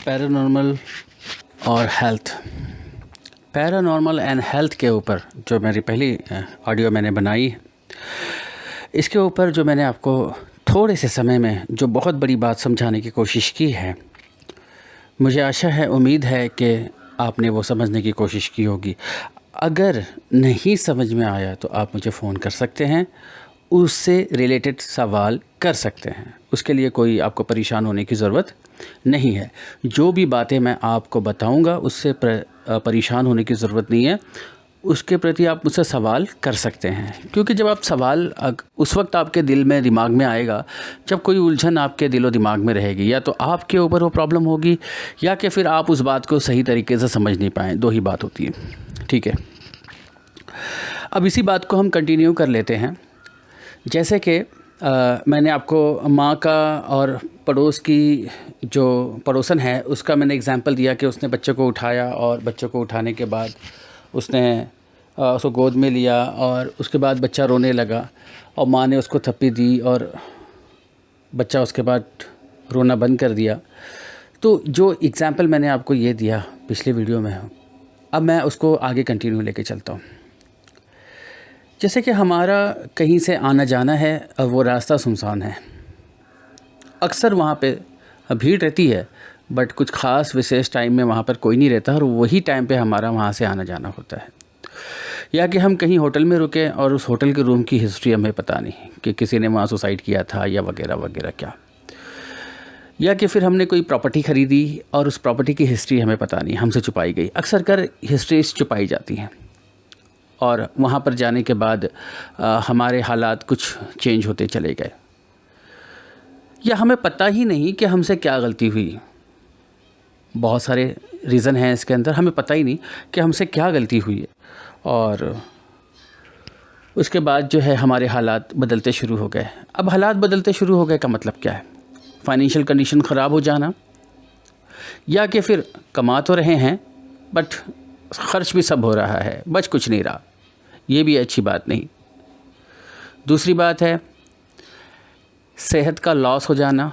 Paranormal और health. Paranormal and health के ऊपर जो मेरी पहली ऑडियो मैंने बनाई, इसके ऊपर जो मैंने आपको थोड़े से समय में जो बहुत बड़ी बात समझाने की कोशिश की है, मुझे आशा है, उम्मीद है कि आपने वो समझने की कोशिश की होगी। अगर नहीं समझ में आया तो आप मुझे फ़ोन कर सकते हैं, उससे रिलेटेड सवाल कर सकते हैं। उसके लिए कोई आपको परेशान होने की ज़रूरत नहीं है। जो भी बातें मैं आपको बताऊंगा उससे परेशान होने की ज़रूरत नहीं है। उसके प्रति आप मुझसे सवाल कर सकते हैं, क्योंकि जब आप सवाल उस वक्त आपके दिल में दिमाग में आएगा जब कोई उलझन आपके दिलो दिमाग में रहेगी, या तो आपके ऊपर वो प्रॉब्लम होगी या कि फिर आप उस बात को सही तरीके से समझ नहीं पाएँ। दो ही बात होती है, ठीक है। अब इसी बात को हम कंटिन्यू कर लेते हैं। जैसे कि मैंने आपको माँ का और पड़ोस की जो पड़ोसन है उसका मैंने एग्जांपल दिया कि उसने बच्चे को उठाया और बच्चे को उठाने के बाद उसने उसको गोद में लिया और उसके बाद बच्चा रोने लगा और माँ ने उसको थप्पी दी और बच्चा उसके बाद रोना बंद कर दिया। तो जो एग्जांपल मैंने आपको ये दिया पिछले वीडियो में, अब मैं उसको आगे कंटिन्यू लेके चलता हूँ। जैसे कि हमारा कहीं से आना जाना है और वो रास्ता सुनसान है, अक्सर वहाँ पे भीड़ रहती है, बट कुछ ख़ास विशेष टाइम में वहाँ पर कोई नहीं रहता और वही टाइम पे हमारा वहाँ से आना जाना होता है। या कि हम कहीं होटल में रुके और उस होटल के रूम की हिस्ट्री हमें पता नहीं कि किसी ने वहाँ सुसाइड किया था या वगैरह वगैरह क्या। या कि फिर हमने कोई प्रॉपर्टी ख़रीदी और उस प्रॉपर्टी की हिस्ट्री हमें पता नहीं, हमसे छुपाई गई। अक्सर कर हिस्ट्रीज छुपाई जाती हैं और वहाँ पर जाने के बाद हमारे हालात कुछ चेंज होते चले गए, या हमें पता ही नहीं कि हमसे क्या गलती हुई। बहुत सारे रीज़न हैं इसके अंदर, हमें पता ही नहीं कि हमसे क्या गलती हुई है। और उसके बाद जो है हमारे हालात बदलते शुरू हो गए। अब हालात बदलते शुरू हो गए का मतलब क्या है? फाइनेंशियल कंडीशन ख़राब हो जाना, या कि फिर कमा तो रहे हैं बट ख़र्च भी सब हो रहा है, बच कुछ नहीं रहा। ये भी अच्छी बात नहीं। दूसरी बात है सेहत का लॉस हो जाना,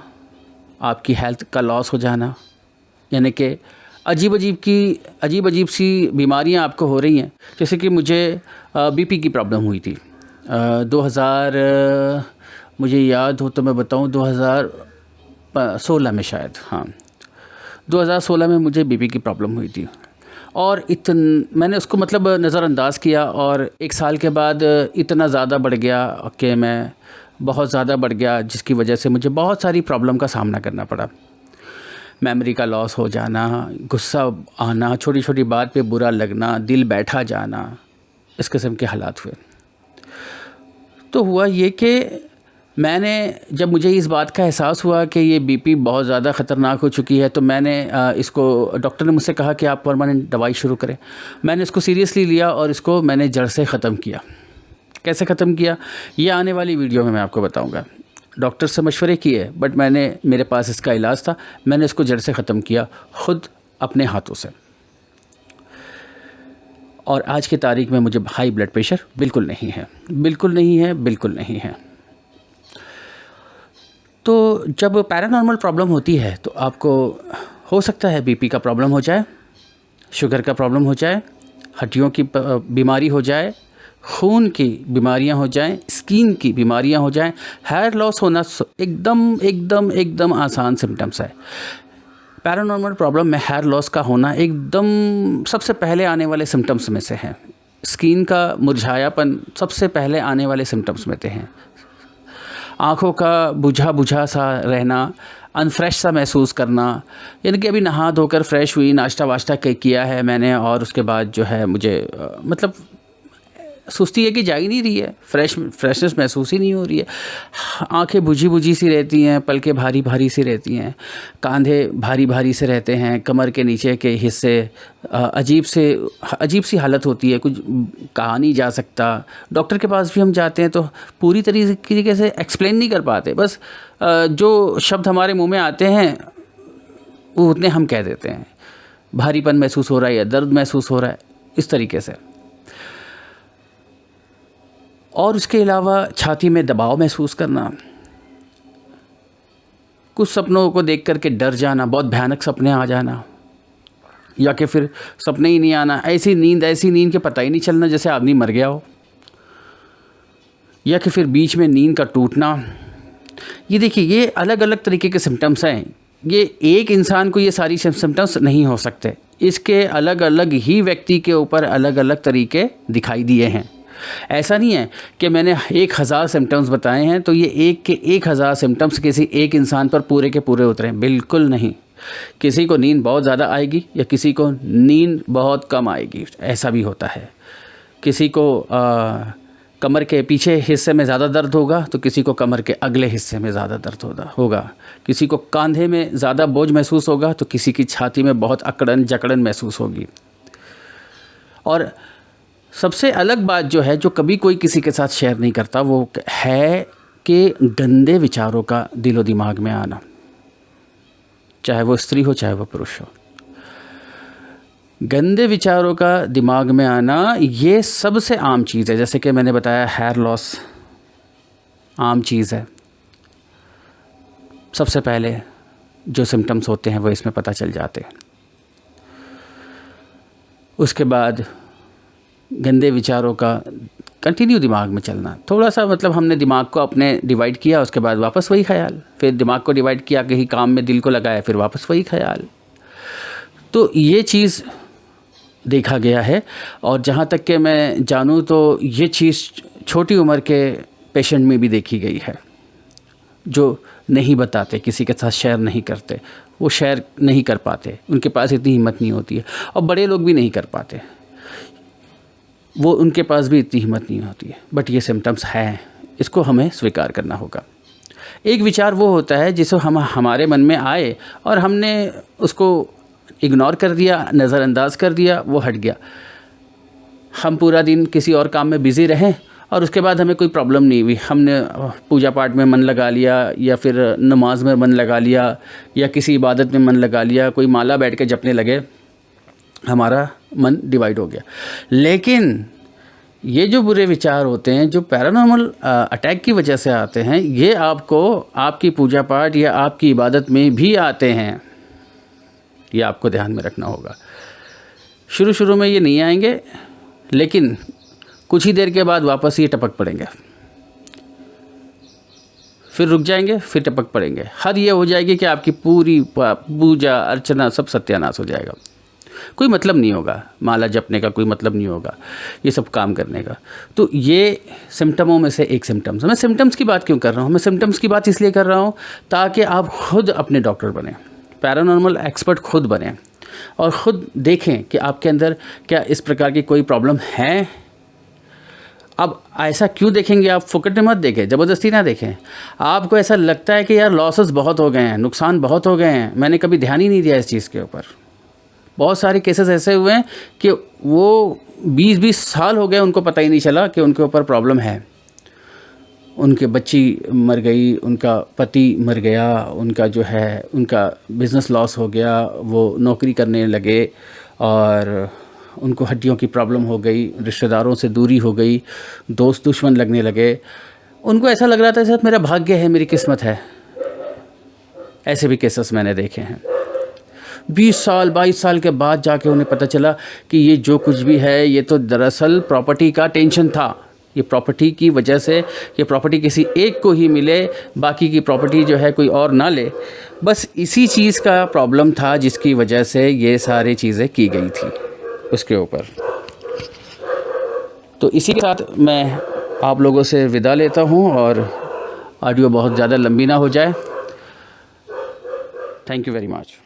आपकी हेल्थ का लॉस हो जाना, यानी कि अजीब अजीब सी बीमारियां आपको हो रही हैं। जैसे कि मुझे बीपी की प्रॉब्लम हुई थी 2000, मुझे याद हो तो मैं बताऊं 2016 में शायद, हाँ 2016 में मुझे बीपी की प्रॉब्लम हुई थी। और मैंने उसको मतलब नज़रअंदाज किया और एक साल के बाद इतना ज़्यादा बढ़ गया कि मैं बहुत ज़्यादा बढ़ गया, जिसकी वजह से मुझे बहुत सारी प्रॉब्लम का सामना करना पड़ा। मेमोरी का लॉस हो जाना, गुस्सा आना, छोटी छोटी बात पे बुरा लगना, दिल बैठा जाना, इस किस्म के हालात हुए। तो हुआ ये कि जब मुझे इस बात का एहसास हुआ कि ये बीपी बहुत ज़्यादा ख़तरनाक हो चुकी है, तो मैंने इसको, डॉक्टर ने मुझसे कहा कि आप परमानेंट दवाई शुरू करें। मैंने इसको सीरियसली लिया और इसको मैंने जड़ से ख़त्म किया। कैसे ख़त्म किया ये आने वाली वीडियो में मैं आपको बताऊँगा। डॉक्टर से मशवरे किए, बट मेरे पास इसका इलाज था, मैंने इसको जड़ से ख़त्म किया खुद अपने हाथों से। और आज की तारीख में मुझे हाई ब्लड प्रेशर बिल्कुल नहीं है, बिल्कुल नहीं है, बिल्कुल नहीं है। तो जब पैरानॉर्मल प्रॉब्लम होती है तो आपको हो सकता है बीपी का प्रॉब्लम हो जाए, शुगर का प्रॉब्लम हो जाए, हड्डियों की बीमारी हो जाए, खून की बीमारियां हो जाएं, स्किन की बीमारियां हो जाएं, हेयर लॉस होना एकदम आसान सिम्टम्स है। पैरानॉर्मल प्रॉब्लम में हेयर लॉस का होना एकदम सबसे पहले आने वाले सिम्टम्स में से है। स्किन का मुरझायापन सबसे पहले आने वाले सिम्टम्स में से हैं। आँखों का बुझा सा रहना, अनफ्रेश सा महसूस करना, यानी कि अभी नहा धोकर फ्रेश हुई, नाश्ता वाश्ता किया है मैंने और उसके बाद जो है मुझे मतलब सुस्ती है कि जा ही नहीं रही है, फ्रेशनेस महसूस ही नहीं हो रही है। आंखें बुझी सी रहती हैं, पलकें भारी सी रहती हैं, कंधे भारी से रहते हैं, कमर के नीचे के हिस्से अजीब सी हालत होती है, कुछ कहा नहीं जा सकता। डॉक्टर के पास भी हम जाते हैं तो पूरी तरीके से एक्सप्लेन नहीं कर पाते, बस जो शब्द हमारे मुँह में आते हैं वो उतने हम कह देते हैं। भारीपन महसूस हो रहा है या दर्द महसूस हो रहा है, इस तरीके से। और उसके अलावा छाती में दबाव महसूस करना, कुछ सपनों को देख कर के डर जाना, बहुत भयानक सपने आ जाना, या कि फिर सपने ही नहीं आना, ऐसी नींद के पता ही नहीं चलना जैसे आदमी मर गया हो, या कि फिर बीच में नींद का टूटना। ये देखिए, ये अलग अलग तरीके के सिम्टम्स हैं। ये एक इंसान को ये सारी सिम्टम्स नहीं हो सकते, इसके अलग अलग ही व्यक्ति के ऊपर अलग अलग तरीके दिखाई दिए हैं। ऐसा नहीं है कि मैंने 1000 सिम्टम्स बताए हैं तो ये एक के 1000 सिम्टम्स किसी एक इंसान पर पूरे के पूरे उतरे, बिल्कुल नहीं। किसी को नींद बहुत ज़्यादा आएगी या किसी को नींद बहुत कम आएगी, ऐसा भी होता है। किसी को कमर के पीछे हिस्से में ज़्यादा दर्द होगा तो किसी को कमर के अगले हिस्से में ज़्यादा दर्द होगा। किसी को कंधे में ज़्यादा बोझ महसूस होगा तो किसी की छाती में बहुत अकड़न जकड़न महसूस होगी। और सबसे अलग बात जो है, जो कभी कोई किसी के साथ शेयर नहीं करता, वो है कि गंदे विचारों का दिलो दिमाग में आना, चाहे वो स्त्री हो चाहे वो पुरुष हो। गंदे विचारों का दिमाग में आना ये सबसे आम चीज़ है। जैसे कि मैंने बताया, हेयर लॉस आम चीज़ है। सबसे पहले जो सिम्टम्स होते हैं वो इसमें पता चल जाते हैं। उसके बाद गंदे विचारों का कंटिन्यू दिमाग में चलना, थोड़ा सा मतलब हमने दिमाग को अपने डिवाइड किया, उसके बाद वापस वही ख्याल, फिर दिमाग को डिवाइड किया, कहीं काम में दिल को लगाया, फिर वापस वही ख्याल। तो ये चीज़ देखा गया है। और जहाँ तक कि मैं जानूँ तो ये चीज़ छोटी उम्र के पेशेंट में भी देखी गई है, जो नहीं बताते, किसी के साथ शेयर नहीं करते, वो शेयर नहीं कर पाते, उनके पास इतनी हिम्मत नहीं होती है। और बड़े लोग भी नहीं कर पाते, वो उनके पास भी इतनी हिम्मत नहीं होती है। बट ये सिम्टम्स हैं, इसको हमें स्वीकार करना होगा। एक विचार वो होता है जिसे हमारे मन में आए और हमने उसको इग्नोर कर दिया, नज़रअंदाज कर दिया, वो हट गया। हम पूरा दिन किसी और काम में बिज़ी रहें और उसके बाद हमें कोई प्रॉब्लम नहीं हुई, हमने पूजा पाठ में मन लगा लिया या फिर नमाज में मन लगा लिया या किसी इबादत में मन लगा लिया, कोई माला बैठ के जपने लगे, हमारा मन डिवाइड हो गया। लेकिन ये जो बुरे विचार होते हैं, जो पैरानॉर्मल अटैक की वजह से आते हैं, ये आपको आपकी पूजा पाठ या आपकी इबादत में भी आते हैं। ये आपको ध्यान में रखना होगा। शुरू में ये नहीं आएंगे, लेकिन कुछ ही देर के बाद वापस ये टपक पड़ेंगे, फिर रुक जाएंगे, फिर टपक पड़ेंगे। हद ये हो जाएगी कि आपकी पूरी पूजा अर्चना सब सत्यानाश हो जाएगा। कोई मतलब नहीं होगा माला जपने का, कोई मतलब नहीं होगा ये सब काम करने का। तो ये सिम्टमों में से एक सिम्टम्स। मैं सिम्टम्स की बात क्यों कर रहा हूँ? मैं सिम्टम्स की बात इसलिए कर रहा हूँ ताकि आप खुद अपने डॉक्टर बने, पैरानॉर्मल एक्सपर्ट खुद बने और ख़ुद देखें कि आपके अंदर क्या इस प्रकार की कोई प्रॉब्लम है। अब ऐसा क्यों देखेंगे आप? फुकट में मत देखें, ज़बरदस्ती ना देखें। आपको ऐसा लगता है कि यार लॉसेस बहुत हो गए हैं, नुकसान बहुत हो गए हैं, मैंने कभी ध्यान ही नहीं दिया इस चीज़ के ऊपर। बहुत सारे केसेस ऐसे हुए हैं कि वो 20-20 साल हो गए, उनको पता ही नहीं चला कि उनके ऊपर प्रॉब्लम है। उनके बच्ची मर गई, उनका पति मर गया, उनका जो है उनका बिज़नेस लॉस हो गया, वो नौकरी करने लगे और उनको हड्डियों की प्रॉब्लम हो गई, रिश्तेदारों से दूरी हो गई, दोस्त दुश्मन लगने लगे। उनको ऐसा लग रहा था शायद मेरा भाग्य है, मेरी किस्मत है। ऐसे भी केसेस मैंने देखे हैं। 20 साल 22 साल के बाद जाके उन्हें पता चला कि ये जो कुछ भी है ये तो दरअसल प्रॉपर्टी का टेंशन था। ये प्रॉपर्टी की वजह से, ये प्रॉपर्टी किसी एक को ही मिले, बाकी की प्रॉपर्टी जो है कोई और ना ले, बस इसी चीज़ का प्रॉब्लम था जिसकी वजह से ये सारी चीज़ें की गई थी उसके ऊपर। तो इसी के साथ मैं आप लोगों से विदा लेता हूँ और ऑडियो बहुत ज़्यादा लंबी ना हो जाए। Thank you very much.